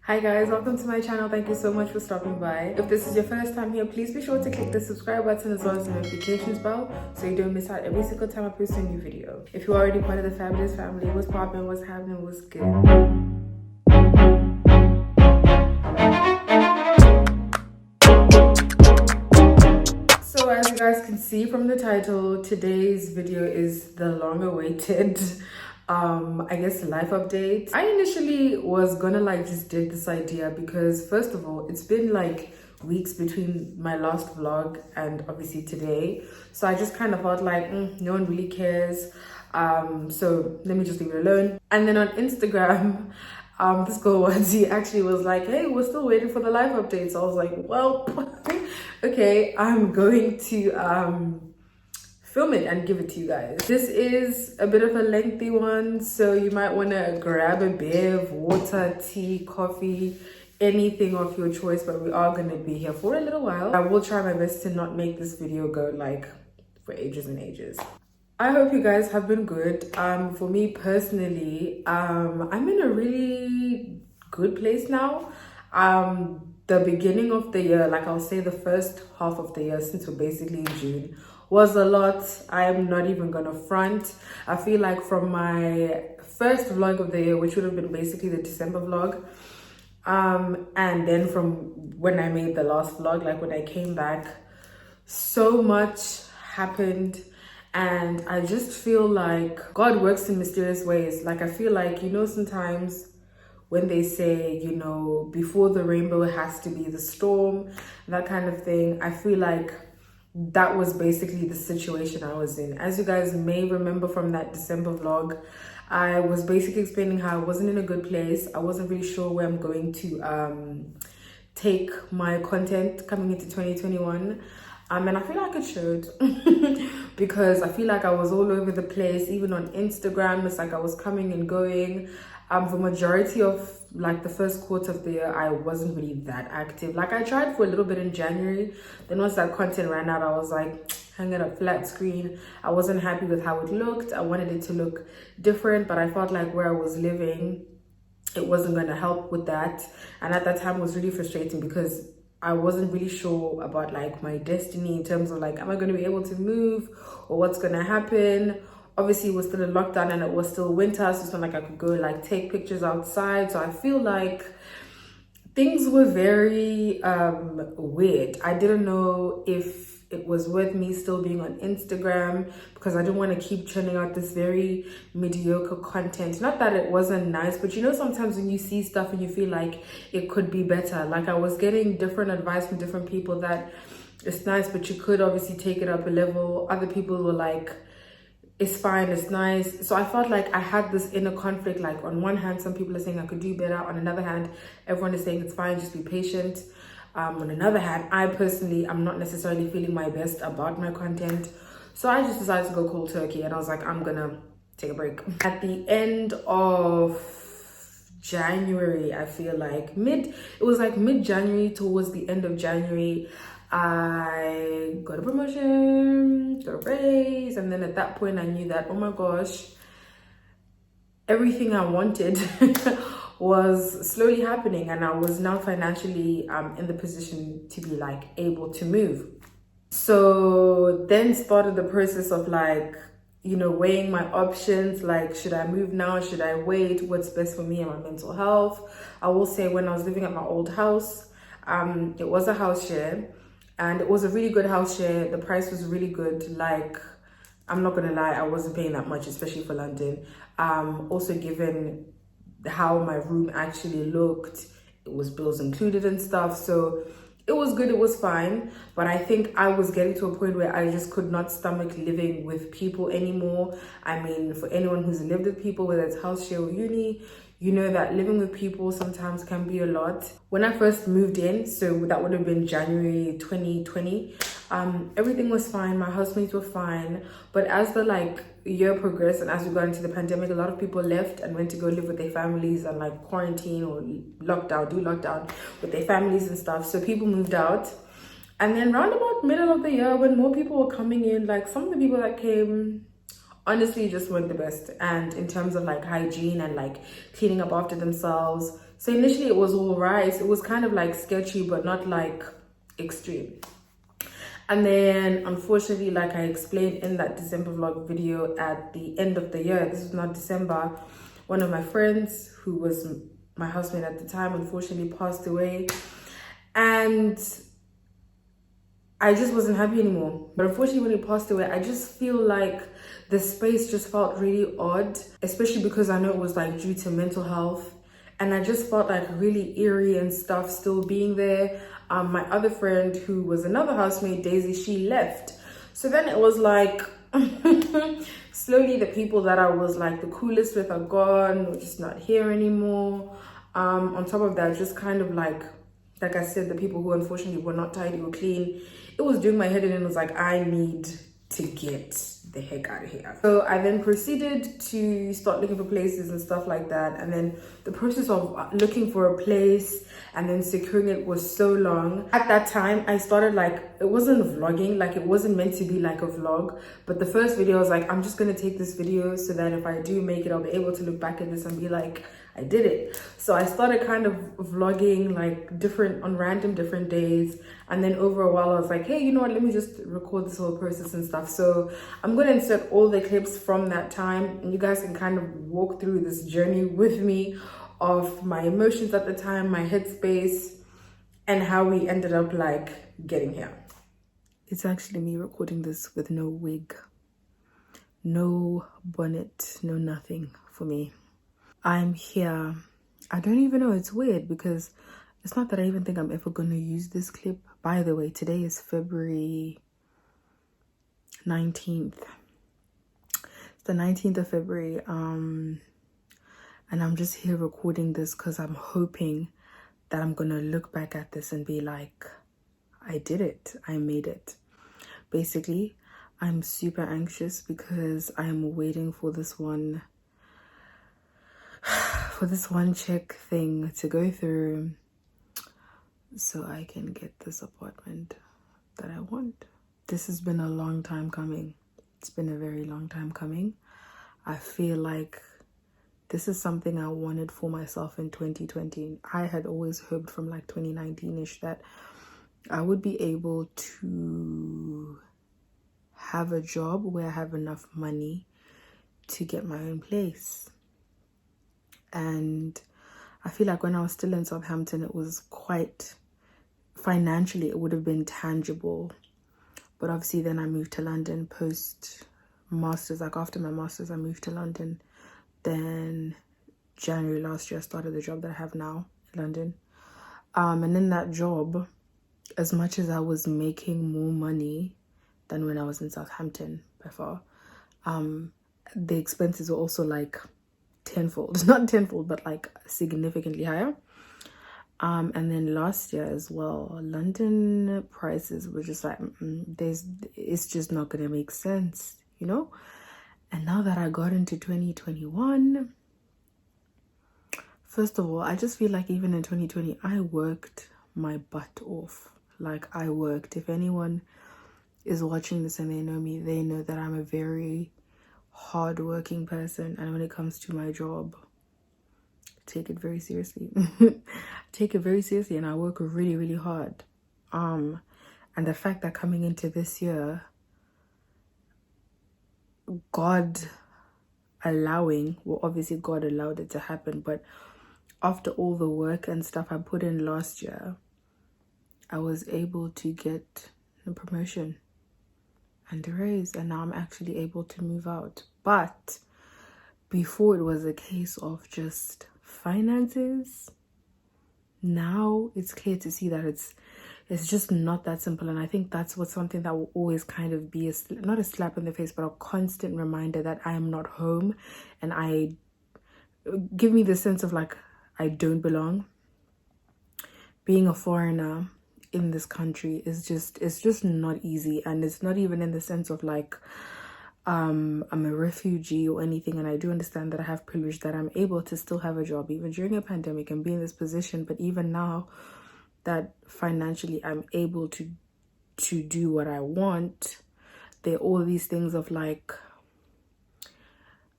Hi guys, welcome to my channel. Thank you so much for stopping by. If this is your first time here, please be sure to click the subscribe button as well as the notifications bell so you don't miss out every single time I post a new video. If you're already part of the fabulous family, what's poppin', what's happening, what's good? So as you guys can see from the title, today's video is the long-awaited I guess life update. I initially was gonna just did this idea because first of all, it's been weeks between my last vlog and obviously today, so I just kind of felt like no one really cares, so let me just leave it alone. And then on Instagram, this girl Wanzi actually was like, hey, we're still waiting for the live update. So I was like, well, okay, I'm going to film it and give it to you guys. This is a bit of a lengthy one, so you might want to grab a bev, water, tea, coffee, anything of your choice, but we are going to be here for a little while. I will try my best to not make this video go for ages and ages. I hope you guys have been good. For me personally, I'm in a really good place now. The beginning of the year, I'll say the first half of the year, since we're basically in June, was a lot. I am not even gonna front. I feel like from my first vlog of the year, which would have been basically the December vlog, and then from when I made the last vlog, when I came back, so much happened. And I just feel like God works in mysterious ways. I feel like, sometimes when they say, before the rainbow has to be the storm, that kind of thing, I feel like that was basically the situation I was in. As you guys may remember from that December vlog, I was basically explaining how I wasn't in a good place. I wasn't really sure where I'm going to take my content coming into 2021. And I feel like it showed because I feel like I was all over the place, even on Instagram. It's like I was coming and going. The majority of the first quarter of the year, I wasn't really that active. I tried for a little bit in January. Then once that content ran out, I was like, hang it up flat screen. I wasn't happy with how it looked. I wanted it to look different, but I felt like where I was living, it wasn't going to help with that. And at that time, it was really frustrating because I wasn't really sure about my destiny in terms of am I going to be able to move or what's going to happen. Obviously, it was still a lockdown and it was still winter, so it's not I could go take pictures outside. So I feel like things were very weird. I didn't know if it was worth me still being on Instagram because I didn't want to keep churning out this very mediocre content. Not that it wasn't nice, but sometimes when you see stuff and you feel like it could be better. I was getting different advice from different people that it's nice, but you could obviously take it up a level. Other people were like, it's fine, it's nice. So I felt like I had this inner conflict. On one hand, some people are saying I could do better. On another hand, everyone is saying it's fine, just be patient. On another hand, I personally am not necessarily feeling my best about my content. So I just decided to go cold turkey and I was like, I'm gonna take a break. At the end of January, I feel like mid-January towards the end of January, I got a promotion, got a raise, and then at that point I knew that, oh my gosh, everything I wanted was slowly happening, and I was now financially in the position to be able to move. So then started the process of weighing my options, should I move now, should I wait, what's best for me and my mental health. I will say when I was living at my old house, it was a house share. And it was a really good house share. The price was really good. I'm not gonna lie, I wasn't paying that much, especially for London. Also given how my room actually looked, it was bills included and stuff. So it was good, it was fine. But I think I was getting to a point where I just could not stomach living with people anymore. I mean, for anyone who's lived with people, whether it's house share or uni, you know that living with people sometimes can be a lot. When I first moved in, so that would have been January 2020, everything was fine. My housemates were fine. But as the year progressed and as we got into the pandemic, a lot of people left and went to go live with their families and quarantine or lockdown with their families and stuff. So people moved out. And then round about middle of the year, when more people were coming in, some of the people that came honestly just weren't the best. And in terms of hygiene and cleaning up after themselves, So initially it was all right. It was kind of like sketchy, but not like extreme. And then unfortunately, like I explained in that December vlog video, at the end of the year, this was not December, one of my friends who was my husband at the time unfortunately passed away, and I just wasn't happy anymore. But unfortunately, when he passed away, I just feel like the space just felt really odd, especially because I know it was like due to mental health. And I just felt like really eerie and stuff still being there. My other friend, who was another housemate, Daisy, she left. So then it was like, slowly the people that I was like the coolest with are gone, or just not here anymore. On top of that, just kind of like I said, the people who unfortunately were not tidy or clean, it was doing my head in, and it was like, I need to get the heck out of here. So I then proceeded to start looking for places and stuff like that. And then the process of looking for a place and then securing it was so long. At that time, I started like, it wasn't vlogging, like it wasn't meant to be like a vlog. But the first video, I was like, I'm just gonna take this video so that if I do make it, I'll be able to look back at this and be like, I did it. So I started kind of vlogging like on random different days. And then over a while I was like, hey, you know what, let me just record this whole process and stuff. So I'm going to insert all the clips from that time, and you guys can kind of walk through this journey with me of my emotions at the time, my headspace, and how we ended up like getting here. It's actually me recording this with no wig, no bonnet, no nothing for me. I'm here. I don't even know, it's weird because it's not that I even think I'm ever going to use this clip. By the way, today is February 19th. It's the 19th of February. And I'm just here recording this because I'm hoping that I'm going to look back at this and be like, I did it. I made it. Basically, I'm super anxious because I'm waiting for this one check thing to go through so I can get this apartment that I want. This has been a long time coming. It's been a very long time coming. I feel like this is something I wanted for myself in 2020. I had always hoped from like 2019-ish that I would be able to have a job where I have enough money to get my own place. And I feel like when I was still in Southampton, it was quite, financially, it would have been tangible. But obviously then I moved to London post-masters, like after my masters, I moved to London. Then January last year, I started the job that I have now in London. And in that job, as much as I was making more money than when I was in Southampton by far, the expenses were also like tenfold, not tenfold, but like significantly higher. And then last year as well, London prices were just like, it's just not gonna make sense, you know? And now that I got into 2021, first of all, I just feel like even in 2020, I worked my butt off. Like I worked. If anyone is watching this and they know me, they know that I'm a very hardworking person, and when it comes to my job, take it very seriously. Take it very seriously, and I work really, really hard. And the fact that coming into this year, God allowing, well, obviously God allowed it to happen, but after all the work and stuff I put in last year, I was able to get a promotion and a raise, and now I'm actually able to move out. But before, it was a case of just finances. Now it's clear to see that it's just not that simple. And I think that's what's something that will always kind of be not a slap in the face, but a constant reminder that I am not home, and I give me the sense of like I don't belong. Being a foreigner in this country is it's just not easy, and it's not even in the sense of like I'm a refugee or anything. And I do understand that I have privilege, that I'm able to still have a job even during a pandemic and be in this position. But even now that financially I'm able to do what I want, there are all these things of like,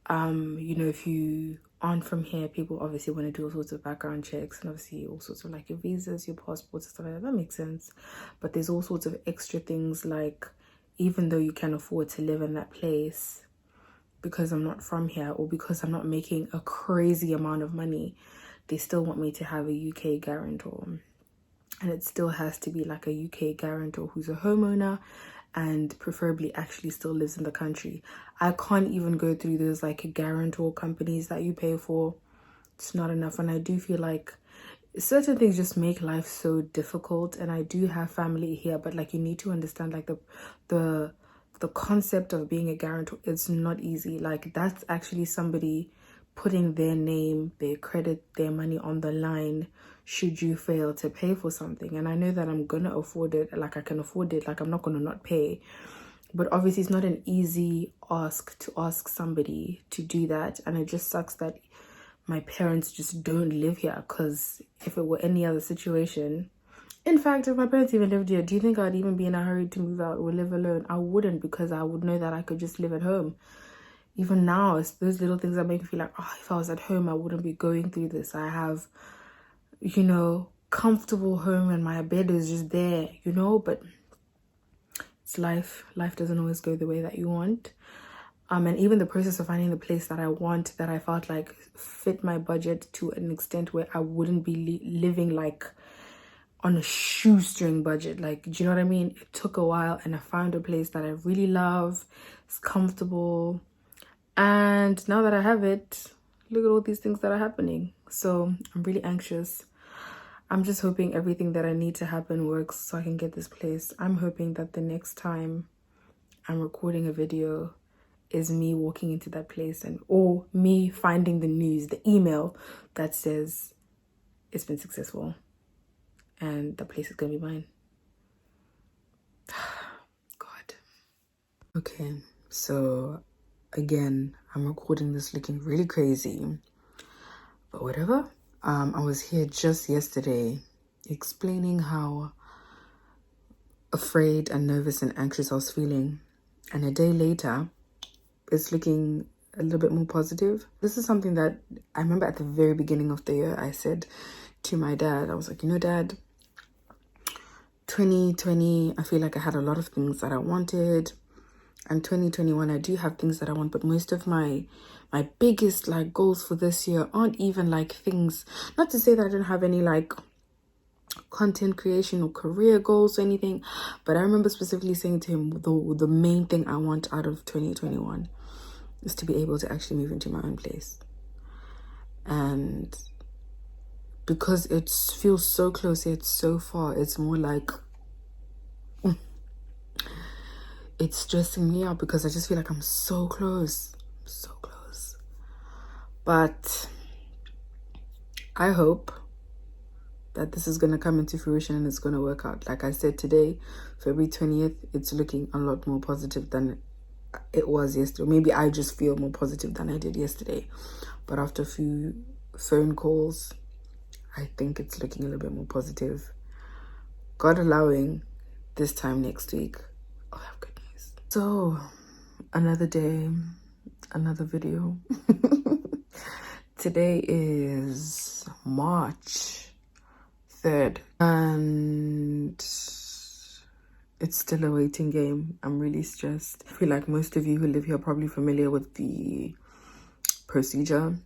you know, if you aren't from here, people obviously want to do all sorts of background checks and obviously all sorts of like your visas, your passports and stuff like that. That makes sense. But there's all sorts of extra things, like even though you can afford to live in that place, because I'm not from here or because I'm not making a crazy amount of money, they still want me to have a UK guarantor. And it still has to be like a UK guarantor who's a homeowner and preferably actually still lives in the country. I can't even go through those like guarantor companies that you pay for. It's not enough. And I do feel like certain things just make life so difficult. And I do have family here, but like you need to understand like the concept of being a guarantor. It's not easy. Like that's actually somebody putting their name, their credit, their money on the line should you fail to pay for something. And I know that I'm gonna afford it, like I can afford it, like I'm not gonna not pay. But obviously it's not an easy ask to ask somebody to do that. And it just sucks that my parents just don't live here, because if it were any other situation, in fact, if my parents even lived here, do you think I'd even be in a hurry to move out or live alone? I wouldn't, because I would know that I could just live at home. Even now, it's those little things that make me feel like, oh, if I was at home, I wouldn't be going through this. I have, you know, comfortable home and my bed is just there, you know, but it's life. Life doesn't always go the way that you want. And even the process of finding the place that I want, that I felt like fit my budget to an extent where I wouldn't be living like on a shoestring budget. Like, do you know what I mean? It took a while and I found a place that I really love. It's comfortable. And now that I have it, look at all these things that are happening. So I'm really anxious. I'm just hoping everything that I need to happen works so I can get this place. I'm hoping that the next time I'm recording a video is me walking into that place, and or me finding the news, the email that says it's been successful and the place is gonna be mine. God. Okay, so again, I'm recording this looking really crazy, but whatever. I was here just yesterday explaining how afraid and nervous and anxious I was feeling, and a day later it's looking a little bit more positive. This is something that I remember at the very beginning of the year I said to my dad. I was like, you know, Dad, 2020, I feel like I had a lot of things that I wanted, and 2021 I do have things that I want, but most of my biggest like goals for this year aren't even like things, not to say that I don't have any like content creation or career goals or anything, but I remember specifically saying to him, the main thing I want out of 2021 is to be able to actually move into my own place. And because it feels so close yet so far, it's more like it's stressing me out, because I just feel like I'm so close. But I hope that this is going to come into fruition and it's going to work out. Like I said, today, February 20th, it's looking a lot more positive than it was yesterday. Maybe I just feel more positive than I did yesterday. But after a few phone calls, I think it's looking a little bit more positive. God allowing, this time next week, I'll have good news. So, another day, another video. Today is March 3rd, and it's still a waiting game. I'm really stressed. I feel like most of you who live here are probably familiar with the procedure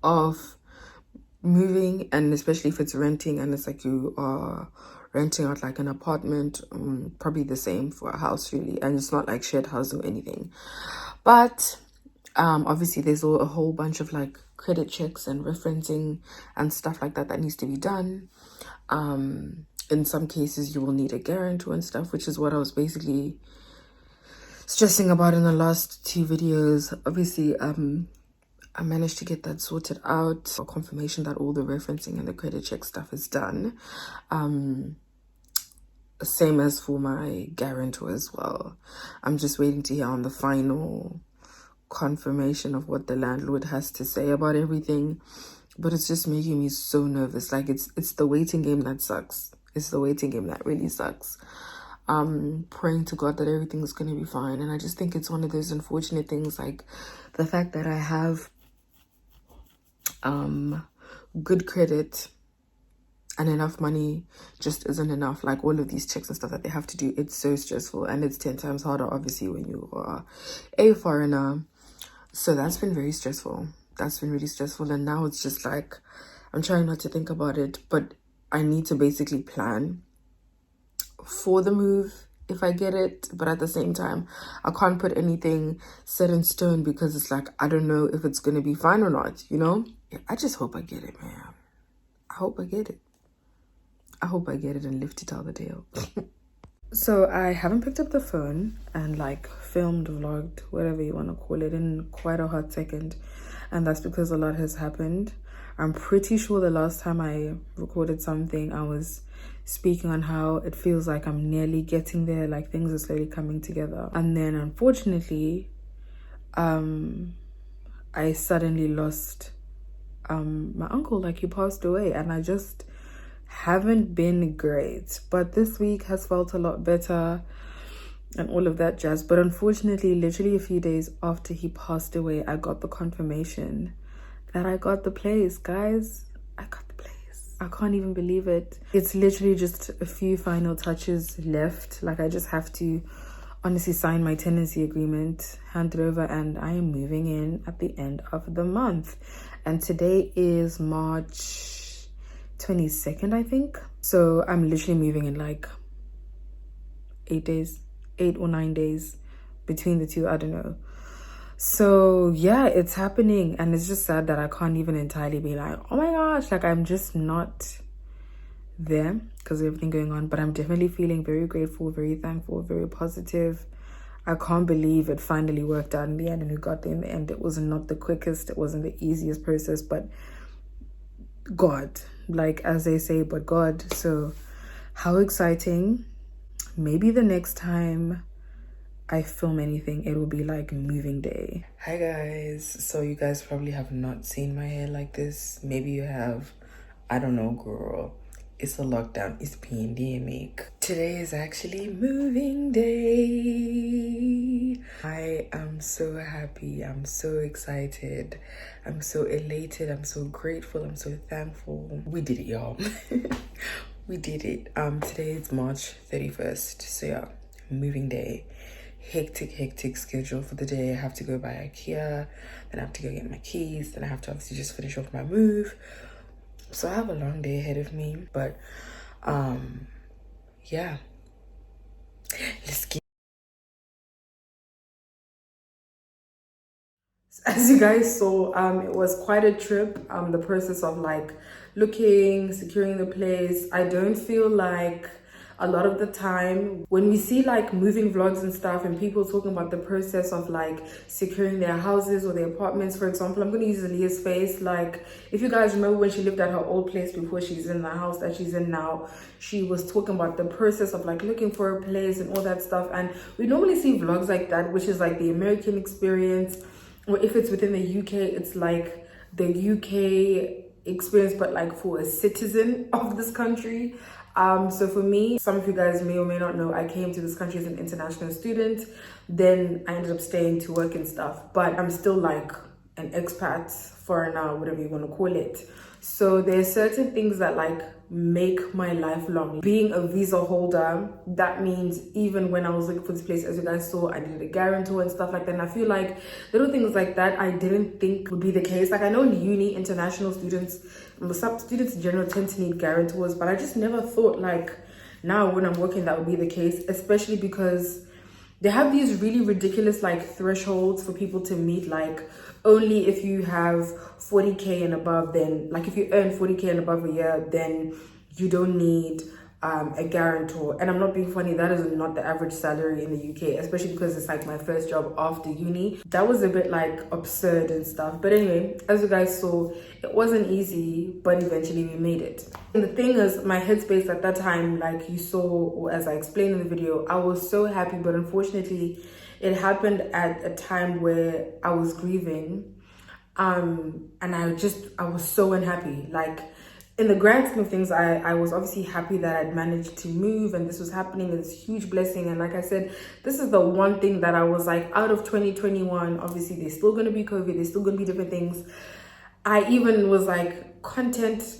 of moving, and especially if it's renting and it's like you are renting out like an apartment, probably the same for a house really, and it's not like shared house or anything. But obviously there's a whole bunch of like credit checks and referencing and stuff like that that needs to be done. In some cases you will need a guarantor and stuff, which is what I was basically stressing about in the last two videos. Obviously I managed to get that sorted out, for confirmation that all the referencing and the credit check stuff is done. Same as for my guarantor as well. I'm just waiting to hear on the final confirmation of what the landlord has to say about everything. But it's just making me so nervous. Like it's the waiting game that sucks. It's the waiting game that really sucks. Praying to God that everything's gonna be fine. And I just think it's one of those unfortunate things, like the fact that I have good credit and enough money just isn't enough. Like all of these checks and stuff that they have to do, it's so stressful, and it's 10 times harder obviously when you are a foreigner. So that's been very stressful. That's been really stressful. And now it's just like, I'm trying not to think about it, but I need to basically plan for the move if I get it. But at the same time, I can't put anything set in stone because it's like, I don't know if it's going to be fine or not, you know? I just hope I get it, man. I hope I get it. I hope I get it and live to tell the tale. So I haven't picked up the phone and like filmed, vlogged, whatever you want to call it, in quite a hot second. And that's because a lot has happened. I'm pretty sure the last time I recorded something, I was speaking on how it feels like I'm nearly getting there, like things are slowly coming together. And then unfortunately, I suddenly lost my uncle. Like, he passed away, and I just haven't been great. But this week has felt a lot better and all of that jazz. But unfortunately, literally a few days after he passed away, I got the confirmation that I got the place, guys. I got the place. I can't even believe it. It's literally just a few final touches left. Like, I just have to honestly sign my tenancy agreement, hand it over, and I am moving in at the end of the month. And today is March 22nd, I think. So I'm literally moving in like 8 or 9 days between the two, I don't know. So yeah, it's happening, and it's just sad that I can't even entirely be like, oh my gosh, like I'm just not there because of everything going on. But I'm definitely feeling very grateful, very thankful, very positive. I can't believe it finally worked out in the end, and we got there in the end. It was not the quickest, it wasn't the easiest process, but God, like as they say, but God. So how exciting. Maybe the next time I film anything, it will be like moving day. Hi guys. So you guys probably have not seen my hair like this. Maybe you have. I don't know, girl. It's a lockdown. It's pandemic. Today is actually moving day. I am so happy. I'm so excited. I'm so elated. I'm so grateful. I'm so thankful. We did it, y'all. We did it. Today is March 31st. So yeah, moving day. Hectic schedule for the day. I have to go by IKEA, then I have to go get my keys, then I have to obviously just finish off my move. So I have a long day ahead of me, but yeah, let's get. As you guys saw, it was quite a trip. The process of like looking, securing the place. I don't feel like a lot of the time when we see like moving vlogs and stuff and people talking about the process of like securing their houses or their apartments, for example, I'm going to use Aaliyah's face. Like, if you guys remember when she lived at her old place before she's in the house that she's in now, she was talking about the process of like looking for a place and all that stuff. And we normally see vlogs like that, which is like the American experience, or if it's within the UK, it's like the UK experience, but like for a citizen of this country. So for me, some of you guys may or may not know, I came to this country as an international student. Then I ended up staying to work and stuff, but I'm still like an expat, foreigner, whatever you want to call it. So there's certain things that like make my life long. Being a visa holder, that means even when I was looking for this place, as you guys saw, I needed a guarantor and stuff like that. And I feel like little things like that, I didn't think would be the case. Like, I know in uni, international students, some students in general tend to need guarantors, but I just never thought like now when I'm working that would be the case, especially because they have these really ridiculous like thresholds for people to meet. Like, only if you have 40k and above, then like if you earn 40k and above a year, then you don't need a guarantor. And I'm not being funny, that is not the average salary in the UK, especially because it's like my first job after uni. That was a bit like absurd and stuff. But anyway, as you guys saw, it wasn't easy, but eventually we made it. And the thing is, my headspace at that time, like you saw, or as I explained in the video, I was so happy, but unfortunately it happened at a time where I was grieving, and I was so unhappy. Like, in the grand scheme of things, I was obviously happy that I'd managed to move and this was happening. It's a huge blessing. And like I said, this is the one thing that I was like, out of 2021, obviously there's still going to be COVID, there's still going to be different things. I even was like content,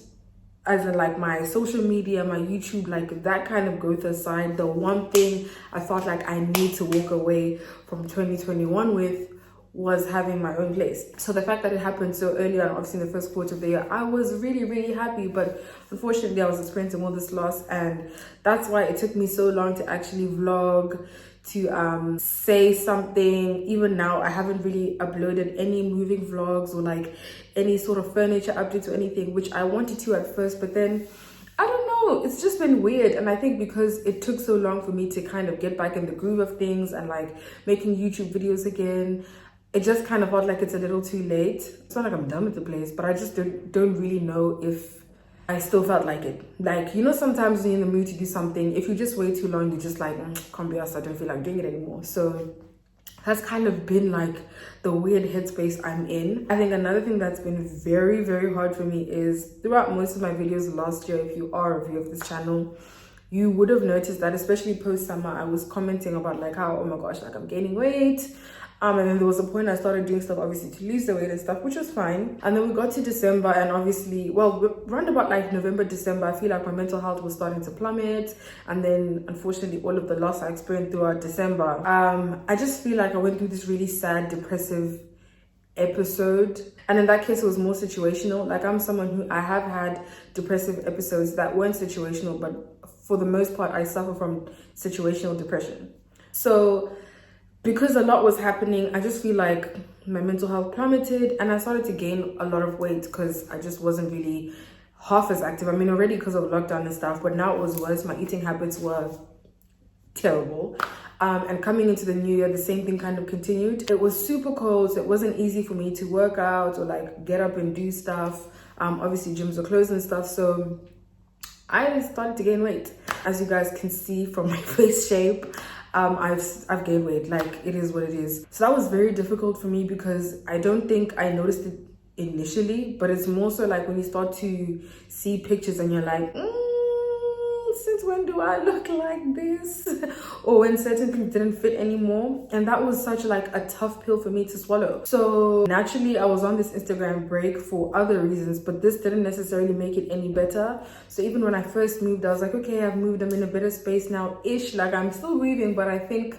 as in like my social media, my YouTube, like that kind of growth aside, the one thing I felt like I need to walk away from 2021 with was having my own place. So the fact that it happened so early on, obviously in the first quarter of the year, I was really, really happy. But unfortunately, I was experiencing all this loss, and that's why it took me so long to actually vlog, to say something. Even now, I haven't really uploaded any moving vlogs or like any sort of furniture updates or anything, which I wanted to at first, but then I don't know, it's just been weird. And I think because it took so long for me to kind of get back in the groove of things and like making YouTube videos again, it just kind of felt like it's a little too late. It's not like I'm done with the place, but I just don't really know if I still felt like it. Like, you know, sometimes when you're in the mood to do something, if you just wait too long, you're just like, can't be asked, I don't feel like doing it anymore. So that's kind of been like the weird headspace I'm in. I think another thing that's been very, very hard for me is throughout most of my videos last year, if you are a viewer of this channel, you would have noticed that especially post-summer, I was commenting about like how, oh my gosh, like I'm gaining weight. And then there was a point I started doing stuff obviously to lose the weight and stuff, which was fine. And then we got to December, and obviously, well, around about like November, December, I feel like my mental health was starting to plummet. And then unfortunately, all of the loss I experienced throughout December, I just feel like I went through this really sad, depressive episode. And in that case, it was more situational. Like, I'm someone who, I have had depressive episodes that weren't situational, but for the most part, I suffer from situational depression. So because a lot was happening, I just feel like my mental health plummeted, and I started to gain a lot of weight because I just wasn't really half as active. I mean, already because of lockdown and stuff, but now it was worse. My eating habits were terrible. And coming into the new year, the same thing kind of continued. It was super cold, so it wasn't easy for me to work out or like get up and do stuff. Obviously gyms were closed and stuff, so I started to gain weight. As you guys can see from my face shape, I've gained weight. Like, it is what it is. So that was very difficult for me because I don't think I noticed it initially, but it's more so like when you start to see pictures and you're like, since when do I look like this? Or when certain things didn't fit anymore. And that was such like a tough pill for me to swallow. So naturally, I was on this Instagram break for other reasons, but this didn't necessarily make it any better. So even when I first moved, I was like, okay, I've moved, I'm in a better space now-ish. Like, I'm still grieving, but I think,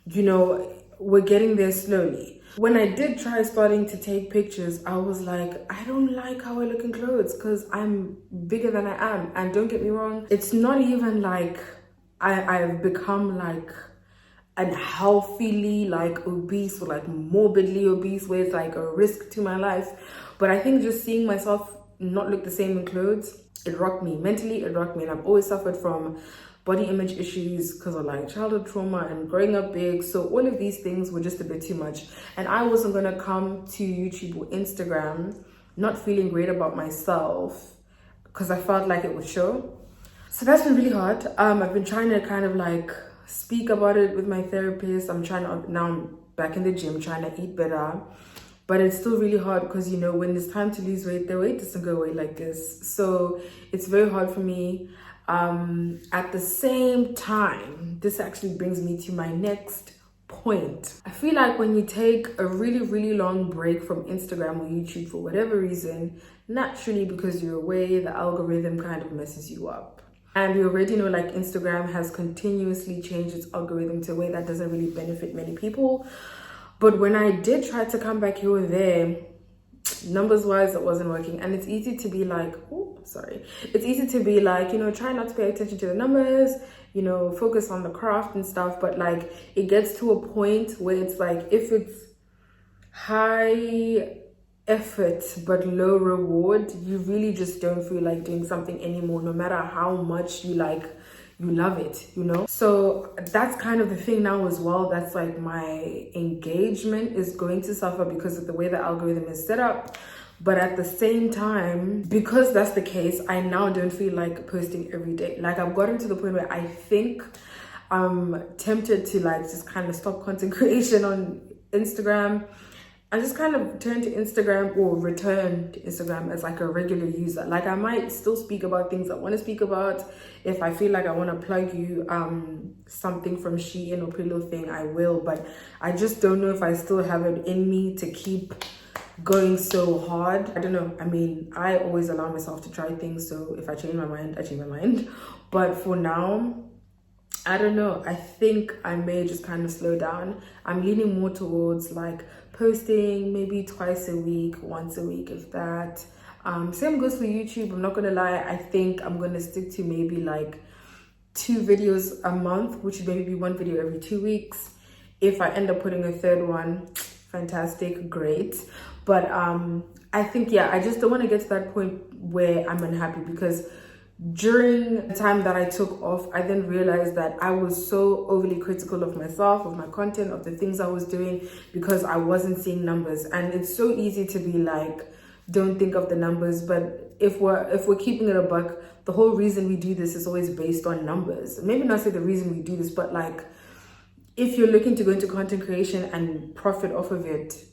you know, we're getting there slowly. When I did try starting to take pictures, I was like, I don't like how I look in clothes because I'm bigger than I am. And don't get me wrong, it's not even like I've become like unhealthily like obese or like morbidly obese where it's like a risk to my life. But I think just seeing myself not look the same in clothes, it rocked me. Mentally, it rocked me. And I've always suffered from body image issues because of like childhood trauma and growing up big. So all of these things were just a bit too much. And I wasn't gonna come to YouTube or Instagram not feeling great about myself because I felt like it would show. So that's been really hard. I've been trying to kind of like speak about it with my therapist. Now I'm back in the gym trying to eat better. But it's still really hard because, you know, when it's time to lose weight, the weight doesn't go away like this. So it's very hard for me. At the same time, this actually brings me to my next point. I feel like when you take a really, really long break from Instagram or YouTube for whatever reason, naturally because you're away, the algorithm kind of messes you up. And we already know like Instagram has continuously changed its algorithm to a way that doesn't really benefit many people. But when I did try to come back here or there, numbers wise, it wasn't working. And it's easy to be like, it's easy to be like, you know, try not to pay attention to the numbers, you know, focus on the craft and stuff. But like, it gets to a point where it's like, if it's high effort but low reward, you really just don't feel like doing something anymore, no matter how much you love it, you know? So that's kind of the thing now as well. That's like my engagement is going to suffer because of the way the algorithm is set up. But at the same time, because that's the case, I now don't feel like posting every day. Like, I've gotten to the point where I think I'm tempted to like just kind of stop content creation on Instagram and just kind of turn to Instagram or return to Instagram as like a regular user. Like, I might still speak about things I want to speak about. If I feel like I want to plug you something from Shein or Pretty Little Thing, I will. But I just don't know if I still have it in me to keep going so hard. I don't know. I mean, I always allow myself to try things. So if I change my mind, I change my mind. But for now, I don't know. I think I may just kind of slow down. I'm leaning more towards like posting maybe twice a week, once a week, if that. Same goes for YouTube. I'm not gonna lie. I think I'm gonna stick to maybe like 2 videos a month, which would maybe be 1 video every 2 weeks. If I end up putting a third one, fantastic, great. But I think, yeah, I just don't want to get to that point where I'm unhappy, because during the time that I took off, I then realized that I was so overly critical of myself, of my content, of the things I was doing, because I wasn't seeing numbers. And it's so easy to be like, don't think of the numbers. But if we're keeping it a buck, the whole reason we do this is always based on numbers. Maybe not say the reason we do this, but like, if you're looking to go into content creation and profit off of it,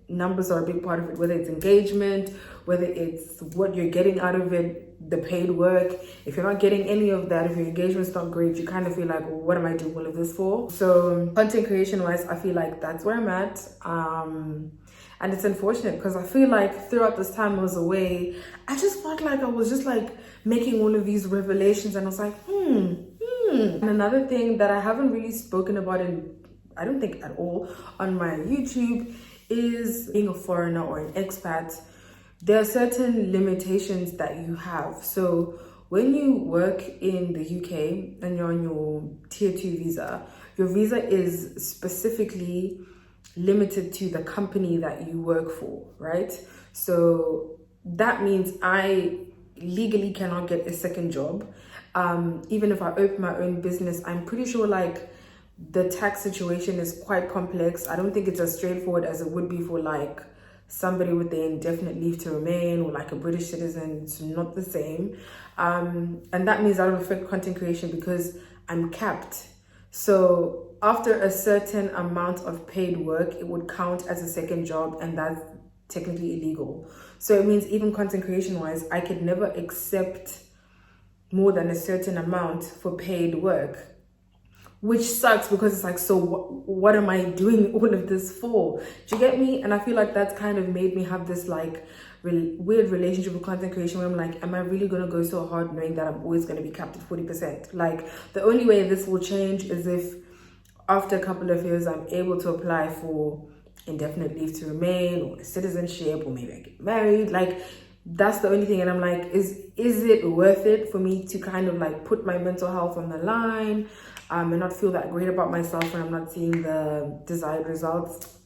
numbers are a big part of it, whether it's engagement, whether it's what you're getting out of it, the paid work. If you're not getting any of that, if your engagement's not great, you kind of feel like, well, what am I doing all of this for? So content creation wise, I feel like that's where I'm at. And it's unfortunate because I feel like throughout this time I was away, I just felt like I was just like making all of these revelations, and I was like, And another thing that I haven't really spoken about, in I don't think at all on my YouTube, is being a foreigner or an expat. There are certain limitations that you have. So when you work in the UK and you're on your tier 2 visa, your visa is specifically limited to the company that you work for, right? So that means I legally cannot get a second job. Even if I open my own business, I'm pretty sure like the tax situation is quite complex. I don't think it's as straightforward as it would be for like somebody with the indefinite leave to remain or like a British citizen. It's not the same. And that means that will affect content creation because I'm capped. So after a certain amount of paid work, it would count as a second job, and that's technically illegal. So it means even content creation wise, I could never accept more than a certain amount for paid work, which sucks because it's like, so what am I doing all of this for? Do you get me? And I feel like that's kind of made me have this like weird relationship with content creation where I'm like, am I really going to go so hard knowing that I'm always going to be capped at 40%? Like, the only way this will change is if after a couple of years I'm able to apply for indefinite leave to remain or citizenship, or maybe I get married. Like, that's the only thing. And I'm like, is it worth it for me to kind of like put my mental health on the line and not feel that great about myself when I'm not seeing the desired results?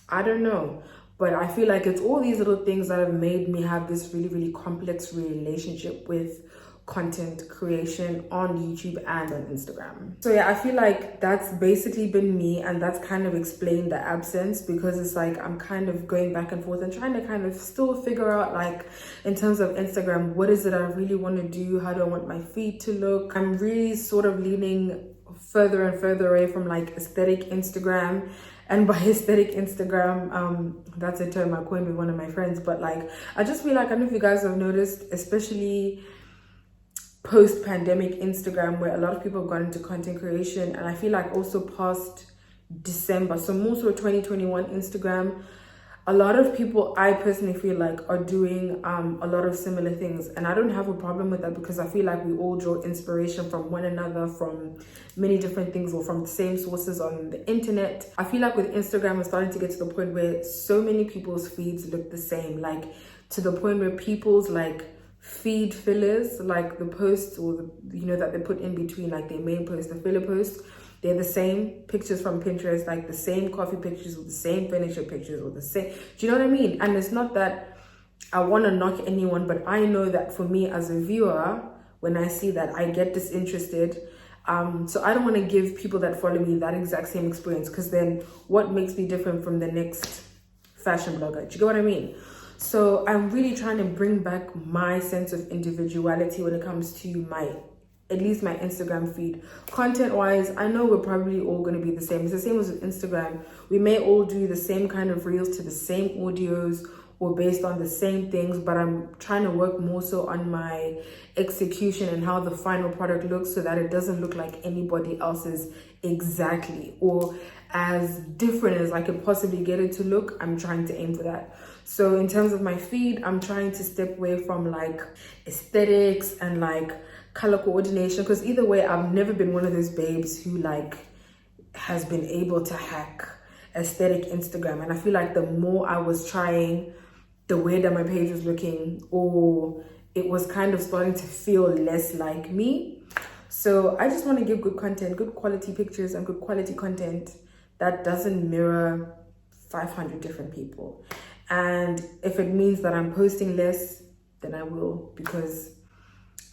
I don't know. But I feel like it's all these little things that have made me have this really, really complex relationship with content creation on YouTube and on Instagram. So yeah, I feel like that's basically been me, and that's kind of explained the absence, because it's like I'm kind of going back and forth and trying to kind of still figure out, like, in terms of Instagram, what is it I really want to do? How do I want my feed to look? I'm really sort of leaning further and further away from like aesthetic Instagram. And by aesthetic Instagram, that's a term I coined with one of my friends, but like, I just feel like, I don't know if you guys have noticed, especially post-pandemic Instagram, where a lot of people have gone into content creation, and I feel like also past December, so more so 2021 Instagram, a lot of people, I personally feel like, are doing a lot of similar things. And I don't have a problem with that, because I feel like we all draw inspiration from one another, from many different things, or from the same sources on the internet. I feel like with Instagram, it's starting to get to the point where so many people's feeds look the same, like to the point where people's like feed fillers, like the posts or the, you know, that they put in between like their main post, the filler post, they're the same pictures from Pinterest, like the same coffee pictures or the same furniture pictures or the same, do you know what I mean? And it's not that I want to knock anyone, but I know that for me as a viewer, when I see that, I get disinterested. So I don't want to give people that follow me that exact same experience, because then what makes me different from the next fashion blogger? Do you get what I mean? So I'm really trying to bring back my sense of individuality when it comes to at least my Instagram feed. Content wise, I know we're probably all going to be the same. It's the same as with Instagram. We may all do the same kind of reels to the same audios or based on the same things, but I'm trying to work more so on my execution and how the final product looks, so that it doesn't look like anybody else's exactly, or as different as I could possibly get it to look. I'm trying to aim for that. So in terms of my feed, I'm trying to step away from like aesthetics and like color coordination, because either way, I've never been one of those babes who like has been able to hack aesthetic Instagram. And I feel like the more I was trying, the way that my page was looking, or it was kind of starting to feel less like me. So I just want to give good content, good quality pictures and good quality content that doesn't mirror 500 different people. And if it means that I'm posting less, then I will, because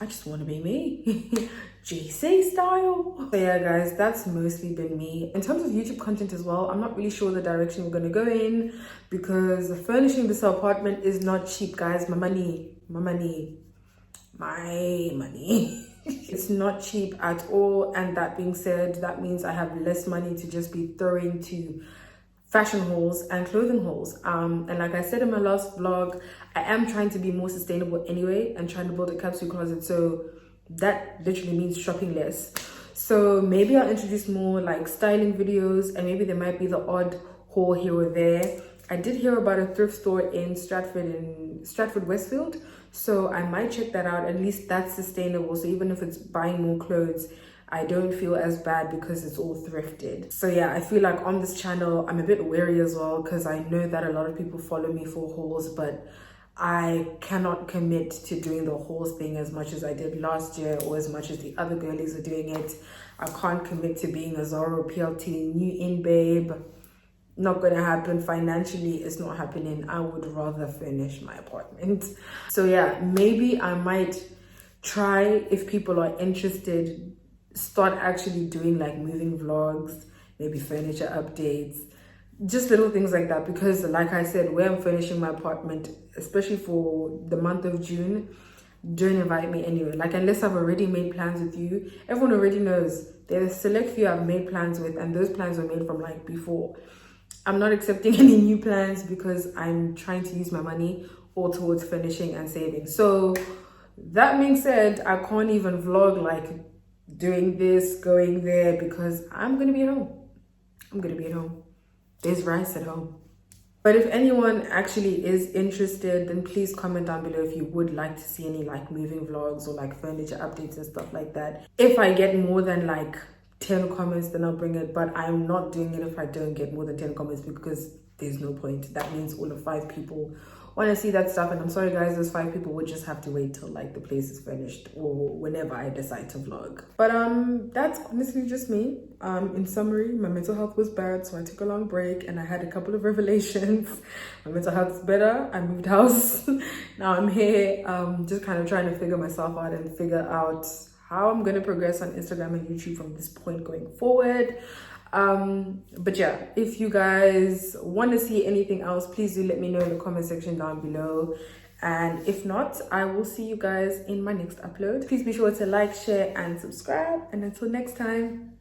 I just want to be me. JC style. So yeah, guys, that's mostly been me. In terms of YouTube content as well, I'm not really sure the direction we're going to go in, because furnishing this apartment is not cheap, guys. My money. It's not cheap at all. And that being said, that means I have less money to just be throwing to fashion hauls and clothing hauls. And like I said in my last vlog, I am trying to be more sustainable anyway and trying to build a capsule closet. So that literally means shopping less. So maybe I'll introduce more like styling videos, and maybe there might be the odd haul here or there. I did hear about a thrift store in Stratford Westfield, so I might check that out. At least that's sustainable. So even if it's buying more clothes, I don't feel as bad because it's all thrifted. So yeah, I feel like on this channel, I'm a bit wary as well, because I know that a lot of people follow me for hauls, but I cannot commit to doing the hauls thing as much as I did last year, or as much as the other girlies are doing it. I can't commit to being a Zara PLT new in babe. Not gonna happen. Financially, it's not happening. I would rather furnish my apartment. So yeah, maybe I might try, if people are interested, start actually doing like moving vlogs, maybe furniture updates, just little things like that. Because like I said, where I'm furnishing my apartment, especially for the month of June, don't invite me anyway. Like, unless I've already made plans with you, everyone already knows there's a select few I've made plans with, and those plans were made from like before. I'm not accepting any new plans because I'm trying to use my money all towards finishing and saving. So that being said, I can't even vlog like doing this, going there, because I'm gonna be at home. There's rice at home. But if anyone actually is interested, then please comment down below if you would like to see any like moving vlogs or like furniture updates and stuff like that. If I get more than like 10 comments, then I'll bring it, but I'm not doing it if I don't get more than 10 comments, because there's no point. That means all of 5 people want to see that stuff, and I'm sorry guys, those 5 people would just have to wait till like the place is finished or whenever I decide to vlog. But that's honestly just me. In summary, my mental health was bad, so I took a long break and I had a couple of revelations. My mental health is better. I moved house. Now I'm here, just kind of trying to figure myself out and figure out how I'm gonna progress on Instagram and YouTube from this point going forward. But yeah, if you guys want to see anything else, please do let me know in the comment section down below. And if not, I will see you guys in my next upload. Please be sure to like, share and subscribe, and until next time,